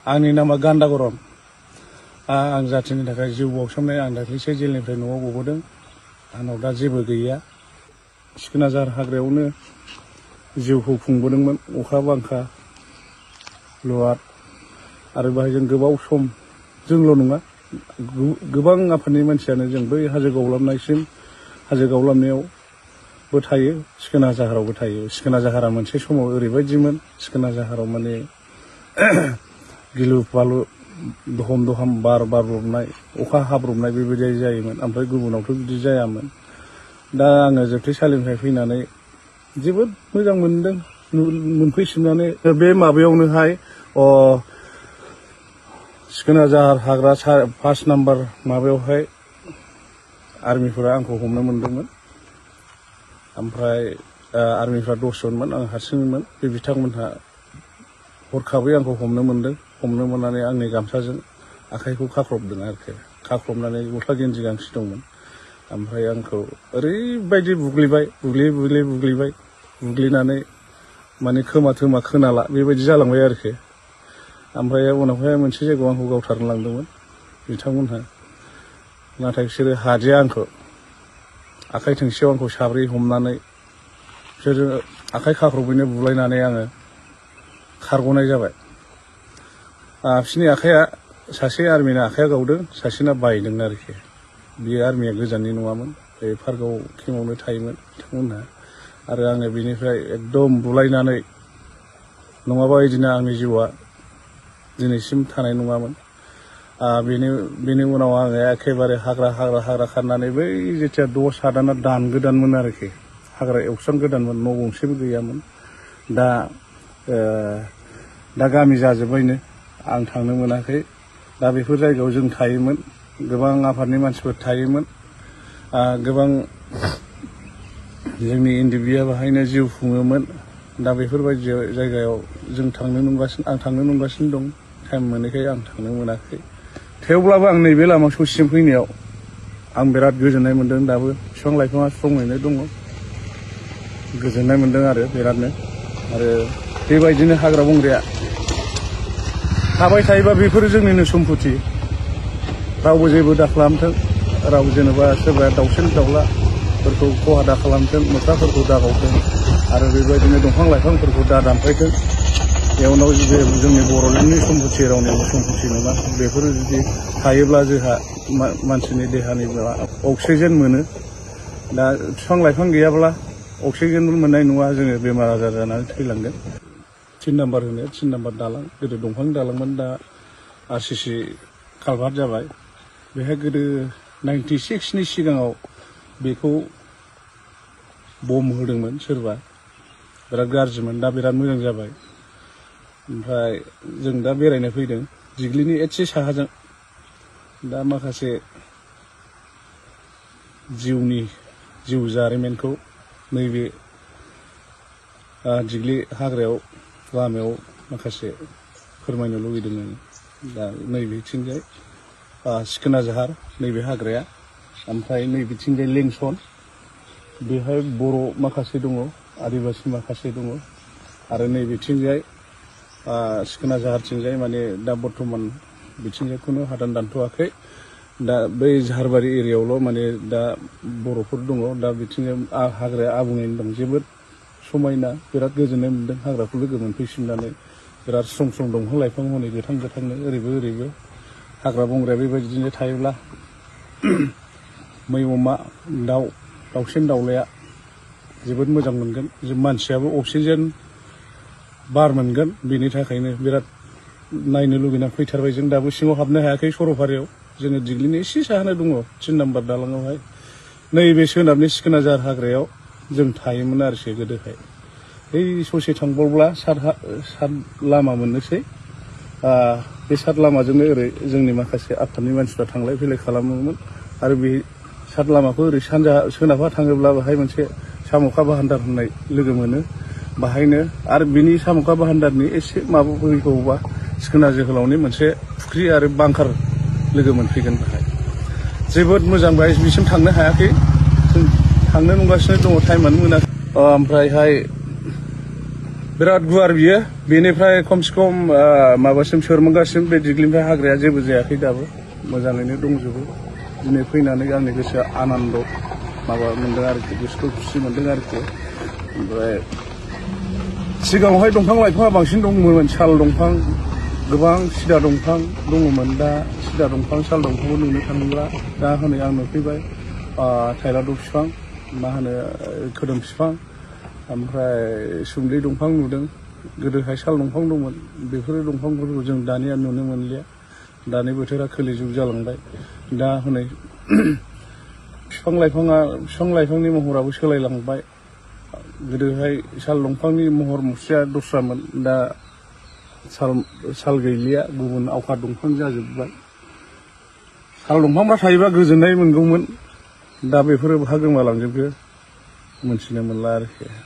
आंनि नामा गान्दा गरम। आं जाथिनि थाखाय जिउ बाउसोमनाय आं दाख्लैसो जेलनिफ्राय न'आव गबोदों। आंनाव दा जेबो गैया। सिखोनाजार हाग्रायावनो जिउखौ खुंबोदोंमोन। अखा बांखा लुवार आरो बाहाय जों गोबाव सम जोंल' नङा गोबां आफादनि मानसियानो जों बै हाजो गावलामनायसिम हाजो गावलामनायावबो थायो, सिखोना जाहारावबो थायो। सिखोना जाहारा मोनसे समाव ओरैबायदिमोन, सिखोना जाहाराव माने गिलु बालु दहम दहम बार बारब्रबनाय अखा हाब्रबनाय बेबायदि जायोमोन। ओमफ्राय गुबुनावथ' बिदि जायामोन। दा आङो जोबथेसालिनिफ्राय फैनानै जोबोद मोजां मोनदों मोनफैफिननानै। बे माबायावनोहाय सिखोना जाहार हाग्रा 5 नाम्बार माबायावहाय आर्मिफोरा आंखौ हमनो मोनदोंमोन। ओमफ्राय आर्मिफ्रा 10 जनमोन, आं हारसिंमोन। बे बिथांमोनहा हरखाबै आंखौ हमनो मोनदों। हमनो मोननानै आंनि गामसाजों आखाइखौ खाख्रबदों आरोखि। खाख्रबनानै गस्ला गेन्जि गांसे दंमोन। ओमफ्राय आंखौ ओरैबायदि बुग्लिनानै माने खोमा थोमा खोनाला बेबायदि जालांबाय आरोखि। ओमफ्राय उनावहाय मोनसे जायगायाव आंखौ गावथारनो लांदोंमोन बिथांमोनहा। नाथाय बिसोरो हादिया आंखौ। आखाइ थोंसेयाव आंखौ साब्रै हमनानै बिसोरो आखाइ खाख्रबैनो बुलायनानै आङो खारग'नाय जाबाय। बिसोरनि आखाइया सासे आर्मिना आखाइया गावदों, सासेना बायदों आरोखि। बियो आर्मिया गोजाननि नङामोन, बे पार्कआव केम्पआवनो थायोमोन बिथांमोनहा। आरो आङो बिनिफ्राय एकदम बुलायनानै नङाबा बिदिनो आंनि जिउआ दिनैसिम थानाय नङामोन। बेनि उनाव आङो एखेबारे हाग्रा खारनानै बै जेथिया 6 हादाना दानगोदानमोन आरोखि। हाग्रा एवस्रांगोदानमोन, न' गंसेबो गैयामोन। दा गामि जाजोब्बायनो, आं थांनो मोनाखै। दा बेफोर जायगायाव जों थायोमोन, गोबां आफादनि मानसिफोर थायोमोन। गोबां जोंनि एनडिएफबिआ बाहायनो जिउ खुङोमोन। दा बेफोरबायदि जायगायाव आं थांनो नंगासिनो दं। टाइम मोनैखाय आं थांनो मोनाखै। थेवब्लाबो आं नैबे लामा ससेसिम फैनायाव आं बिराद गोजोननाय मोन्दों। दाबो बिफां लाइफाङा स्ट्रङैनो दङ, गोजोननाय मोन्दों आरो बिरादनो। आरो बेबायदिनो हाग्रा बंग्राया थाबाय थायोबा बेफोरो जोंनिनो सम्पति। रावबो जेबो दा खालामथों, राव जेनेबा सोरबा दाउसिन दाउलाफोरखौ खहा दा खालामथों, मोख्राफोरखौ दा गावथों, आरो बेबायदिनो दंफां लाइफांफोरखौ दा दानफायथों। बेयावनाव जोंनि बर'नि सम्पति, रावनिबो सम्पति नङा। बेफोरो जुदि थायोब्ला जोंहा मानसिनि देहानि अक्सिजेन मोनो। दा बिफां लाइफां गैयाब्ला अक्सिजेनबो मोननाय नङा, जोङो बेमार आजार जानानै थैलांगोन। 3 नाम्बार होनो, 3 नाम्बार दालां। गोदो दंफांनि दालांमोन, दा आरसिसि कालभार्ट जाबाय। बेहाय गोदो 96नि सिगाङाव बेखौ बम होदोंमोन सोरबा, बिराद गाज्रिमोन। दा बिराद मोजां जाबाय। ओमफ्राय जों दा बेरायनो फैदों दिग्लिनि एसे साहाजों। दा माखासे जिउ जारिमिनखौ नैबे दिग्लि हाग्रायाव लामायाव माखासे फोरमायनो लुगैदों आं। दा नैबेथिंजाय सिखोना जाहार, नैबे हाग्राया। ओमफ्राय नैबेथिंजाय लेंसन, बेहाय बर' माखासे दङ, आदिबासि माखासे दङ। आरो नैबेथिंजाय सिखोना जाहारथिंजाय माने दा बर्थमान बिथिंजायखौनो हादान दानथ'वाखै। दा बै जाहारबारि एरियायावल' माने दा बर'फोर दङ। दा बिथिंजाय हाग्राया आबुङैनो दं, जोबोद समायना। बिराद गोजोननाय मोन्दों हाग्राखौ लोगो मोनफैफिननानै। बिराद स्रं दंफां लाइफां हनै गोथांनो ओरैबो हाग्रा बंग्राया बेबायदिनो थायोब्ला मै अमा दाउसिन दाउलाया जोबोद मोजां मोनगोन। मानसियाबो अक्सिजेन बार मोनगोन। बेनि थाखायनो बिराद नायनो लुगैना फैथारबाय। जों दाबो सिङाव हाबनो हायाखै सरलपारायाव। जोङो दिग्लिनि एसे साहानो दङ 3 नाम्बार दालाङावहाय। नैबे सोनाबनि सिखोना जाहार हाग्रायाव जों थायोमोन आरोखि गोदोहाय। बै ससे थांबावब्ला सात लामा मोननोसै। बे 7 लामाजोंनो ओरै जोंनि माखासे आफादनि मानसिफ्रा थांलाय फैलाय खालामोमोन। आरो बे 7 लामाखौ ओरै सोनाबहा थाङोब्ला बाहाय मोनसे साम'खा बाहान्दार होननाय लोगो मोनो। बाहायनो आरो बिनि साम'खा बाहान्दारनि एसे माबा फैबावोबा सिखोना जोहोलावनि मोनसे फुख्रि आरो बांकार लोगो मोनफैगोन। बाहाय जोबोद मोजां। बाहाय बिसिम थांनो हायाखै, जों थांनो नंगासिनो दङ, टाइमानो मोनाखै। ओमफ्रायहाय बिराद गुवार बियो बेनिफ्राय खमसे खम माबासिम सोरमोंगासिम बे दिग्लिनिफ्राय हाग्राया जेबो जायाखै दाबो मोजाङैनो दंजोबो दिनै फैनानै आंनि गोसोआ आनन्द माबा मोनदों आरोखि गोसोखौ खुसि मोनदों आरोखि ओमफ्राय सिगाङावहाय दंफां लाइफाङा बांसिन दंमोन साल दंफां गोबां सिदा दंफां दङमोन दा सिदा दंफां साल दंफांखौ नुनो थाङोब्ला दा हनै आं नुफैबाय थाइलाद' बिफां मा होनो खोदोम बिफां ओमफ्राय सुम्लि दंफां नुदों गोदोहाय साल दंफां दंमोन बेफोर दंफांफोरखौ जों दानिया नुनो मोनलिया दानि बोथोरा खोलिजुग जालांबाय दा हनै बिफां लाइफांनि महराबो सोलायलांबाय गोदोहाय साल दंफांनि महर मुस्रिया दस्रामोन दा साल गैलिया गुबुन आवखा दंफां जाजोब्बाय साल दंफांफ्रा थायोबा गोजोननाय मोनगौमोन दा बेफोरो बहा गोमालांजोबखो मोनथिनो मोनला आरोखि